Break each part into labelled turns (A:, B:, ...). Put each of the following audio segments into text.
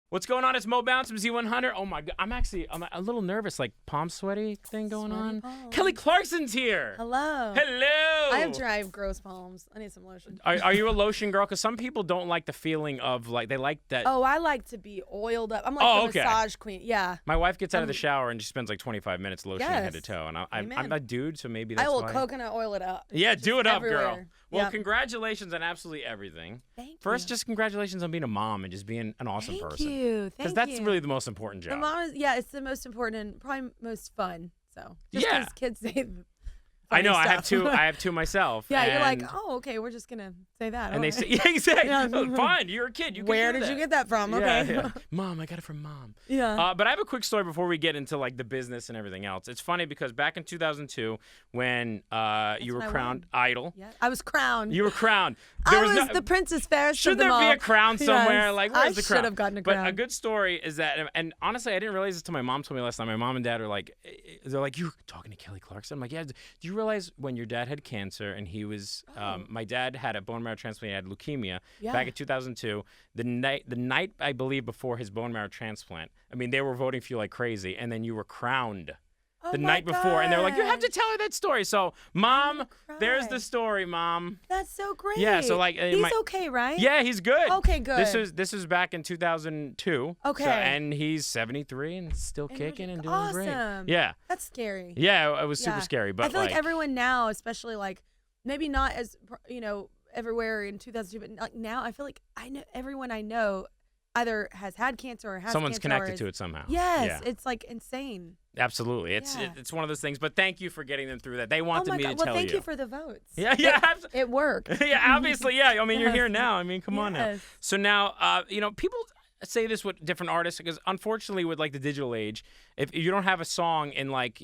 A: What's going on? It's Mo Bounce from Z100. Oh my God, I'm a little nervous, like palm sweaty thing going on.
B: Palms.
A: Kelly Clarkson's here.
B: Hello.
A: Hello.
B: I have dry, gross palms. I need some lotion.
A: Are you a lotion girl? Because some people don't like the feeling of like they like that.
B: Oh, I like to be oiled up. I'm like a massage queen. Yeah.
A: My wife gets out of the shower and she spends like 25 minutes lotioning head to toe, and I'm a dude, so maybe that's
B: I will
A: why.
B: coconut oil it up.
A: Yeah, do it up,
B: everywhere.
A: girl. Well,
B: Yep.
A: Congratulations on absolutely everything.
B: Thank you.
A: First, just congratulations on being a mom and just being an awesome person.
B: Thank you.
A: Because that's really the most important job.
B: The mom is, it's the most important and probably most fun. So just
A: Yeah.
B: because kids say
A: I know.
B: funny
A: I have
B: stuff.
A: two. I have two myself.
B: Yeah, you're like,
A: and-
B: oh, okay, we're just gonna say that.
A: And they
B: okay.
A: say, yeah, exactly.
B: Yeah.
A: Oh, fine, you're a kid. You can
B: Where
A: do
B: did
A: that.
B: you get that from?
A: Yeah,
B: Okay.
A: yeah. Mom, I got it from mom.
B: Yeah.
A: But I have a quick story before we get into like the business and everything else. It's funny because back in 2002, when you were
B: when I
A: crowned
B: won.
A: idol,
B: Yeah. I was crowned.
A: you were crowned.
B: I was the princess fairest
A: Should
B: of them
A: there be
B: all.
A: a crown somewhere?
B: Yes.
A: Like, where's the crown?
B: I should have gotten a
A: But
B: crown.
A: a good story is that, and honestly, I didn't realize this till my mom told me last night. My mom and dad are like, they're like, you're talking to Kelly Clarkson? I'm like, yeah. Do you realize when your dad had cancer and he was, my dad had a bone marrow transplant, he had leukemia back in 2002. The night I believe before his bone marrow transplant, I mean, they were voting for you like crazy, and then you were crowned. The night before, and they're like, you have to tell her that story. So, Mom, there's the story, Mom.
B: That's so great.
A: Yeah, so like
B: he's okay, right?
A: Yeah, he's good.
B: Okay, good.
A: This was back in 2002.
B: Okay.
A: So, and he's 73 and still kicking and doing great.
B: Awesome.
A: Yeah.
B: That's scary.
A: Yeah, it was super
B: Yeah.
A: scary, but
B: I feel like everyone now, especially like maybe not as everywhere in 2002, but like now I feel like everyone I know either has had cancer or has
A: someone's
B: cancer
A: connected to it somehow.
B: Yes,
A: Yeah.
B: it's like insane.
A: Absolutely. It's one of those things, but thank you for getting them through that. They wanted me to
B: well,
A: tell
B: thank you for the votes.
A: Yeah.
B: It worked.
A: Yeah, obviously, yeah. I mean, you're here now. I mean, come on now.
B: Yes.
A: So now, people say this with different artists because unfortunately with like the digital age, if you don't have a song in like,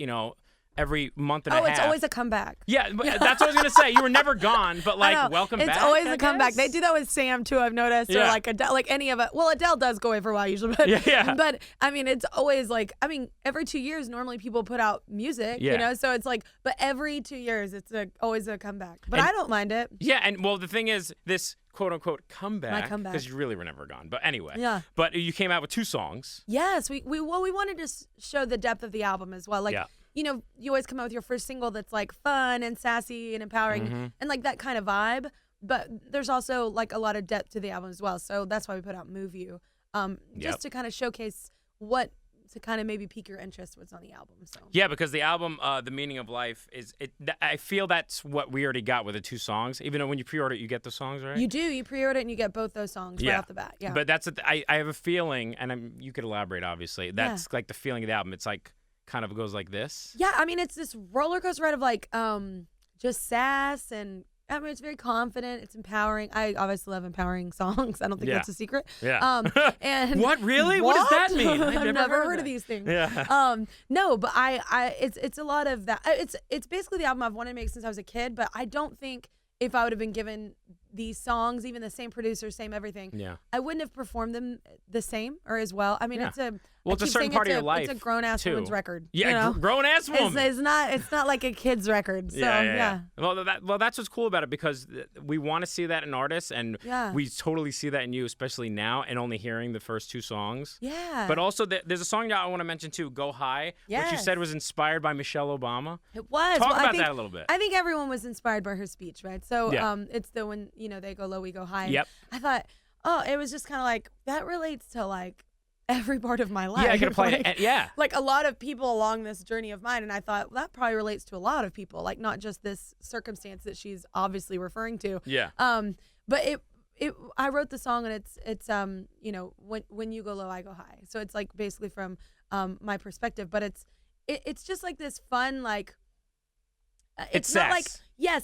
A: every month and a half.
B: Oh, it's always a comeback.
A: Yeah, but that's what I was going to say. You were never gone, but like, welcome back.
B: It's always
A: I
B: a comeback.
A: guess?
B: They do that with Sam too, I've noticed.
A: Yeah.
B: Or like Adele, like any of it. Well, Adele does go away for a while usually, but
A: Yeah.
B: but I mean, it's always like, every 2 years normally people put out music, so it's like, but every 2 years it's always a comeback. But I don't mind it.
A: Yeah, and well, the thing is, this quote unquote comeback,
B: My comeback.
A: because you really were never gone. But anyway,
B: Yeah.
A: But you came out with 2 songs.
B: Yes, we wanted to show the depth of the album as well. Like,
A: Yeah.
B: you always come out with your first single that's like fun and sassy and empowering and like that kind of vibe. But there's also like a lot of depth to the album as well. So that's why we put out Move You, just to kind of showcase what to kind of maybe pique your interest what's on the album. So
A: Yeah, because the album, The Meaning of Life, I feel that's what we already got with the 2 songs. Even though when you pre-order it, you get the songs, right?
B: you do. You pre-order it and you get both those songs right off the bat. Yeah.
A: But that's I have a feeling, and you could elaborate, obviously. That's like the feeling of the album. It's like kind of goes like this.
B: Yeah, I mean, it's this roller coaster ride of like just sass and it's very confident. It's empowering. I obviously love empowering songs. I don't think that's a secret.
A: Yeah.
B: And
A: What really? What does that mean?
B: I've never heard of these things.
A: Yeah.
B: No, but it's a lot of that. It's basically the album I've wanted to make since I was a kid. But I don't think if I would have been given these songs, even the same producer, same everything, I wouldn't have performed them the same or as well. I mean, it's a
A: certain part of your life.
B: It's a grown ass
A: too.
B: woman's record.
A: Yeah, grown ass woman.
B: It's not like a kid's record. So yeah.
A: Well, that's what's cool about it because we want to see that in artists, and we totally see that in you, especially now, and only hearing the first 2 songs.
B: Yeah.
A: But also, there's a song that I want to mention too, "Go High," which you said was inspired by Michelle Obama.
B: It was.
A: Talk about that a little bit.
B: I think everyone was inspired by her speech, right? So it's the when they go low, we go high.
A: Yep.
B: I thought, it was just kind of like that relates to like every part of my life.
A: Yeah, I could apply it. Yeah.
B: Like a lot of people along this journey of mine, and I thought that probably relates to a lot of people, like not just this circumstance that she's obviously referring to.
A: Yeah.
B: But I wrote the song, and it's when you go low, I go high. So it's like basically from my perspective, but it's just like this fun like. It's not
A: sass.
B: like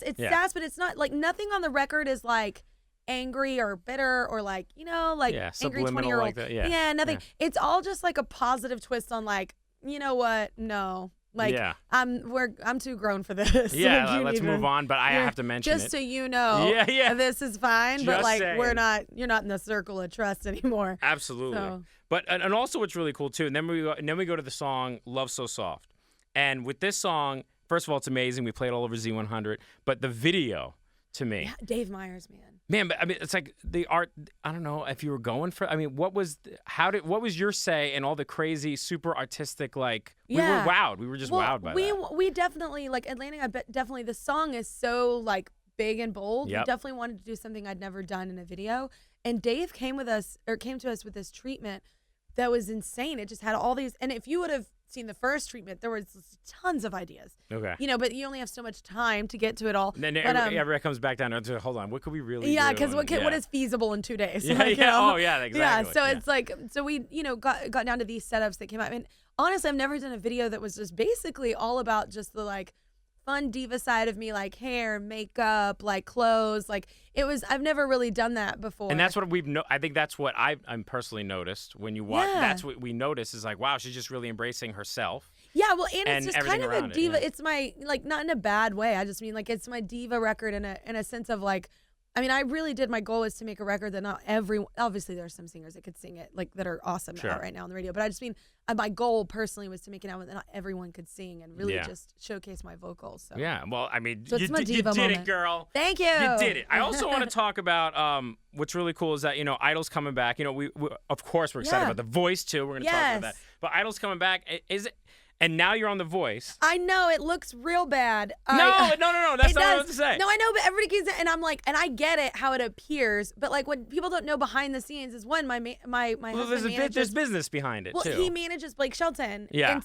B: it's sass, but it's not like nothing on the record is like angry or bitter or like angry
A: subliminal
B: 20-year-old.
A: like that. Yeah.
B: Nothing.
A: Yeah.
B: It's all just like a positive twist on like, you know what? No. Like I'm too grown for this.
A: Yeah,
B: Like,
A: let's move on, but I have to mention
B: just
A: it.
B: so you know.
A: Yeah.
B: This is fine, but
A: Just
B: like
A: saying.
B: you're not in the circle of trust anymore.
A: Absolutely.
B: So.
A: But and also what's really cool too, and then we go to the song "Love So Soft," and with this song, first of all, it's amazing. We play it all over Z100, but the video to me.
B: Yeah, Dave Meyers, man.
A: Man, but I mean, it's like the art. I don't know if you were going for. I mean, what was your say in all the crazy, super artistic? Like we were wowed. We were just wowed by that.
B: We definitely like Atlantic. I bet definitely the song is so like big and bold.
A: Yep.
B: We definitely wanted to do something I'd never done in a video. And Dave came to us with this treatment that was insane. It just had all these. And if you would have seen the first treatment, there was tons of ideas.
A: Okay.
B: But you only have so much time to get to it all.
A: And then everybody comes back down to hold on. What could we really do?
B: Yeah, because what is feasible in 2 days?
A: Yeah,
B: like,
A: Oh, yeah, exactly.
B: Yeah, so it's like, so we, got down to these setups that came out. I mean, honestly, I've never done a video that was just basically all about just the like fun diva side of me, like hair, makeup, like clothes. Like I've never really done that before.
A: And that's what I think that's what I'm personally noticed when you watch. Yeah. That's what we notice is like, wow, she's just really embracing herself.
B: Yeah, well, and it's just kind of a diva.
A: Yeah.
B: It's my, like, not in a bad way. I just mean, like, it's my diva record in a sense of, like, I mean, I really did. My goal is to make a record that not everyone, obviously there are some singers that could sing it, like, that are awesome out right now on the radio. But I just mean, my goal personally was to make an album that not everyone could sing and really just showcase my vocals. So.
A: Yeah, well, I mean,
B: so
A: you did it, girl.
B: Thank you.
A: You did it. I also want to talk about what's really cool is that, Idol's coming back. We of course, we're excited about The Voice, too. We're going to talk about that. But Idol's coming back. Is it? And now you're on The Voice.
B: I know, it looks real bad.
A: No. That's not what I was to say.
B: No, I know, but everybody keeps it, and I'm like, and I get it how it appears, but like what people don't know behind the scenes is one, my husband
A: there's business behind it too.
B: Well, he manages Blake Shelton.
A: Yeah.
B: And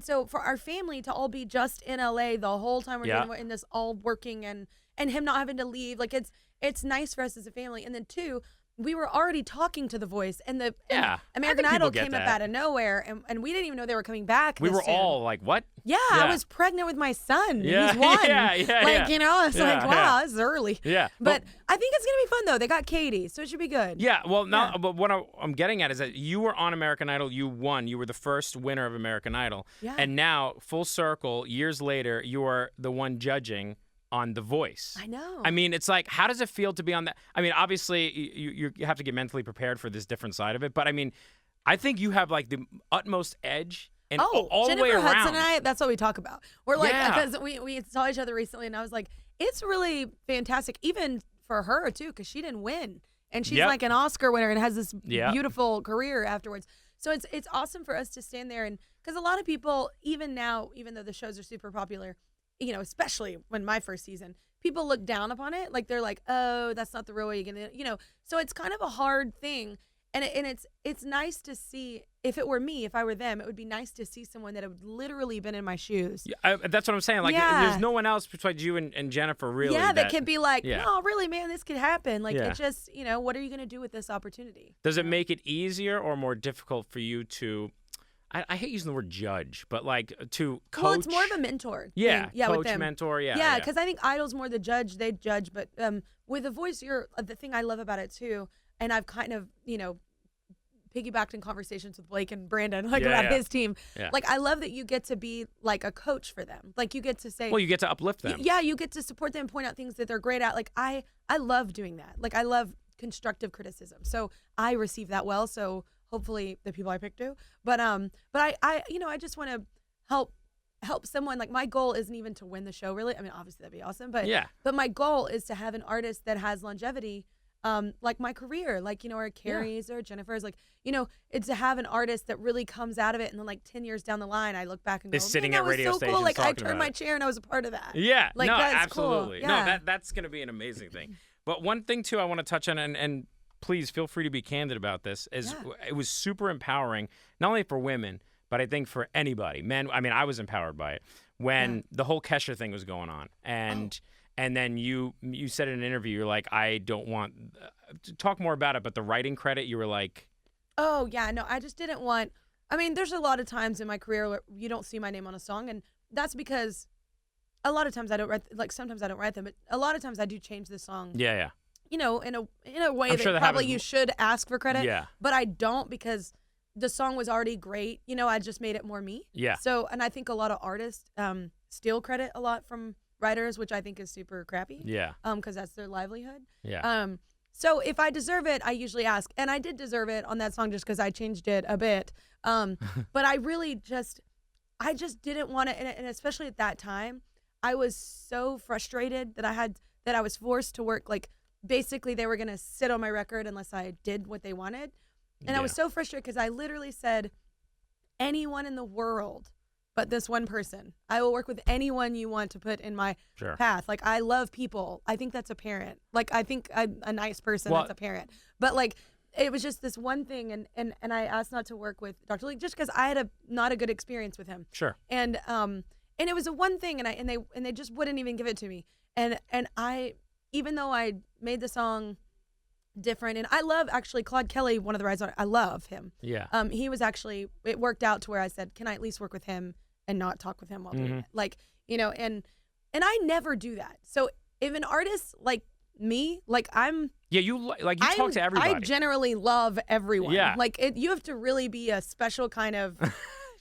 B: so for our family to all be just in LA the whole time we're doing this, all working and him not having to leave, like it's nice for us as a family. And then two, we were already talking to The Voice, and American Idol came up out of nowhere, and we didn't even know they were coming back.
A: We were
B: soon.
A: all like, "What?"
B: Yeah, I was pregnant with my son.
A: Yeah,
B: He's one.
A: It's
B: like, wow, this is early.
A: Yeah,
B: but I think it's gonna be fun though. They got Katie, so it should be good.
A: Yeah, well, but what I'm getting at is that you were on American Idol, you won, you were the first winner of American Idol, and now full circle, years later, you are the one judging on The Voice.
B: I know.
A: I mean, it's like, how does it feel to be on that? I mean, obviously, you have to get mentally prepared for this different side of it. But I mean, I think you have like the utmost edge and all the way around.
B: Jennifer Hudson and I, that's what we talk about. We're like, because we saw each other recently, and I was like, it's really fantastic, even for her too, because she didn't win, and she's like an Oscar winner and has this beautiful career afterwards. So it's awesome for us to stand there, and because a lot of people, even now, even though the shows are super popular, especially when my first season, people look down upon it. Like they're like, oh, that's not the real way you're going to, so it's kind of a hard thing. And it's nice to see, if it were me, if I were them, it would be nice to see someone that had literally been in my shoes.
A: Yeah, that's what I'm saying. Like, there's no one else besides you and Jennifer, really.
B: Yeah, that can be like, no, really, man, this could happen. Like, it just, what are you going to do with this opportunity?
A: Does it make it easier or more difficult for you to, I hate using the word judge, but like to coach?
B: Well, it's more of a mentor.
A: Yeah,
B: coach,
A: with them. Mentor,
B: Yeah, because I think Idol's more the judge. They judge, but with The Voice, the thing I love about it too, and I've kind of, piggybacked in conversations with Blake and Brandon, about his team. Yeah. Like, I love that you get to be like a coach for them. Like, you get to say,
A: well, you get to uplift them.
B: Yeah, you get to support them, point out things that they're great at. Like, I love doing that. Like, I love constructive criticism. So I receive that well. So hopefully the people I pick do. But I just want to help someone. Like, my goal isn't even to win the show, really. I mean, obviously that'd be awesome. But my goal is to have an artist that has longevity, like my career, like, or Carrie's or Jennifer's, like, it's to have an artist that really comes out of it, and then like 10 years down the line, I look back and go,
A: sitting
B: that
A: at radio
B: was so cool. Like, I turned my chair and I was a part of that.
A: Yeah,
B: like,
A: no,
B: that's
A: absolutely.
B: Cool. Yeah.
A: No, that's going to be an amazing thing. But one thing too I want to touch on, and please feel free to be candid about this, is it was super empowering, not only for women, but I think for anybody. Men, I mean, I was empowered by it when the whole Kesha thing was going on. And then you said in an interview, you're like, I don't want to talk more about it, but the writing credit, you were like,
B: oh, yeah, no, I just didn't want, I mean, there's a lot of times in my career where you don't see my name on a song, and that's because a lot of times I don't write, like sometimes I don't write them, but a lot of times I do change the song.
A: Yeah.
B: In a way that probably you should ask for credit.
A: Yeah.
B: But I don't, because the song was already great. I just made it more me.
A: Yeah.
B: So, and I think a lot of artists steal credit a lot from writers, which I think is super crappy.
A: Yeah.
B: Because that's their livelihood.
A: Yeah.
B: So if I deserve it, I usually ask, and I did deserve it on that song just because I changed it a bit. But I really just didn't want to, and especially at that time, I was so frustrated that that I was forced to work. Like, basically, they were going to sit on my record unless I did what they wanted. And I was so frustrated because I literally said, anyone in the world but this one person. I will work with anyone you want to put in my path. Like, I love people. I think that's apparent. Like, I think I'm a nice person. That's apparent. But, like, it was just this one thing, and I asked not to work with Dr. Lee just because I had not a good experience with him.
A: Sure.
B: And it was a one thing, and they just wouldn't even give it to me. And I, even though I made the song different, and I love actually Claude Kelly, one of the writers on it. I love him.
A: Yeah.
B: He was actually, it worked out to where I said, can I at least work with him and not talk with him while doing it? Like, you know, and I never do that. So if an artist like me, like
A: you talk to everybody.
B: I generally love everyone.
A: Yeah.
B: Like, you have to really be a special kind of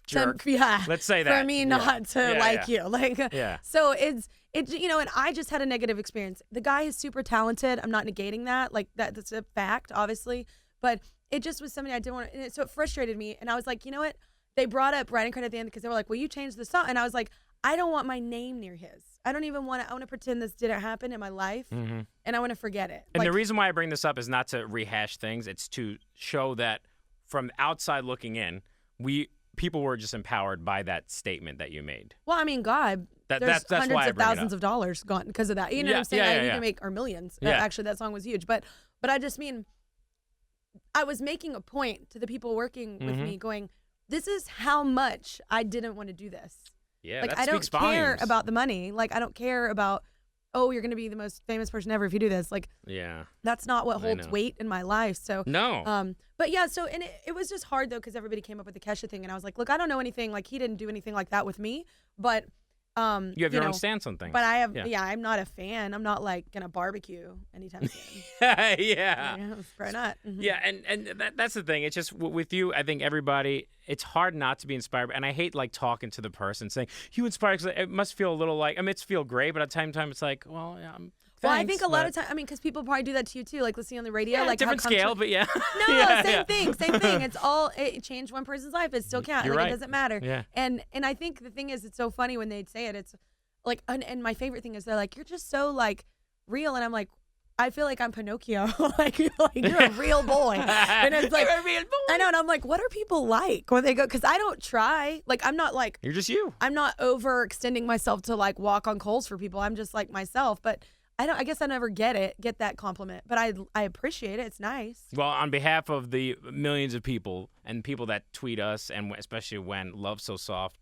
A: jerk. Let's say that.
B: For me not to like you. Like, so it's, you know, and I just had a negative experience. The guy is super talented. I'm not negating that. Like, that's a fact, obviously. But it just was something I didn't want to, so it frustrated me. And I was like, you know what? They brought up writing credit at the end because they were like, will you change the song? And I was like, I don't want my name near his. I don't even want to, I want to pretend this didn't happen in my life. And I want to forget it.
A: And the reason why I bring this up is not to rehash things. It's to show that from outside looking in, people were just empowered by that statement that you made.
B: Well, I mean, God, there's hundreds of thousands of dollars gone because of that. You know what I'm saying? You can make, or millions. Actually, that song was huge. But I just mean, I was making a point to the people working with me going, this is how much I didn't want to do this.
A: Yeah,
B: like,
A: that
B: I don't
A: speaks
B: care
A: volumes.
B: about the money. Like, I don't care about, oh, you're going to be the most famous person ever if you do this. Like, that's not what holds weight in my life. So, but yeah, so, and it was just hard though, because everybody came up with the Kesha thing. And I was like, look, I don't know anything. Like, he didn't do anything like that with me. But,
A: you have your own stance on things.
B: But I have, I'm not a fan. I'm not like going to barbecue anytime soon. Probably not.
A: Yeah, and that's the thing. It's just with you, I think everybody, it's hard not to be inspired. And I hate like talking to the person saying, you inspired, because it must feel a little like, I mean, it's feel great, but at the same time, it's like, well, thanks,
B: well, I think a lot of time, I mean, because people probably do that to you too, like listening on the radio. Like,
A: different scale, but
B: No, same thing. It's all, it changed one person's life. It still counts. Like, it doesn't matter.
A: Yeah.
B: And I think the thing is, it's so funny when they'd say it. It's like, and my favorite thing is they're like, you're just so like real. And I'm like, I feel like I'm Pinocchio. like you're a real boy. And it's like,
A: you're a real boy.
B: I know. And I'm like, what are people like when they go? Because I don't try. Like, I'm not like,
A: you're just you.
B: I'm not overextending myself to like walk on coals for people. I'm just like myself. But I guess I never get that compliment, but I appreciate it. It's nice.
A: Well, on behalf of the millions of people and people that tweet us, and especially when Love So Soft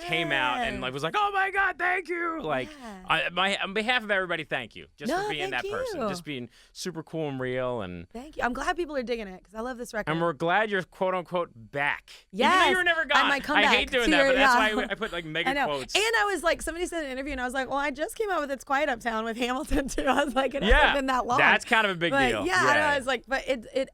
A: came out and like was like, oh my God, thank you. Like, on behalf of everybody, thank you. Just for being that person. Just being super cool and real. And
B: thank you. I'm glad people are digging it because I love this record.
A: And we're glad you're quote unquote back.
B: Yes.
A: Even though you were never gone.
B: I might come back.
A: I hate doing that, but that's why I put like mega quotes.
B: And I was like, somebody said in an interview, and I was like, well, I just came out with It's Quiet Uptown with Hamilton too. I was like, it hasn't been that long.
A: That's kind of a big deal.
B: Yeah, I know. I was like, but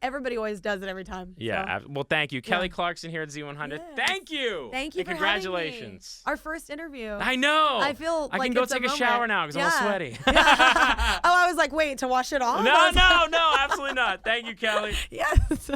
B: everybody always does it every time.
A: Yeah.
B: So.
A: Well, thank you. Kelly Clarkson here at Z100.
B: Yes.
A: Thank you.
B: Thank you
A: and
B: for
A: congratulations.
B: Having me. Our first interview.
A: I know.
B: I feel like
A: I can go take a shower now because I'm all sweaty.
B: Oh, I was like, wait, to wash it off?
A: No, absolutely not. Thank you, Kelly.
B: Yes.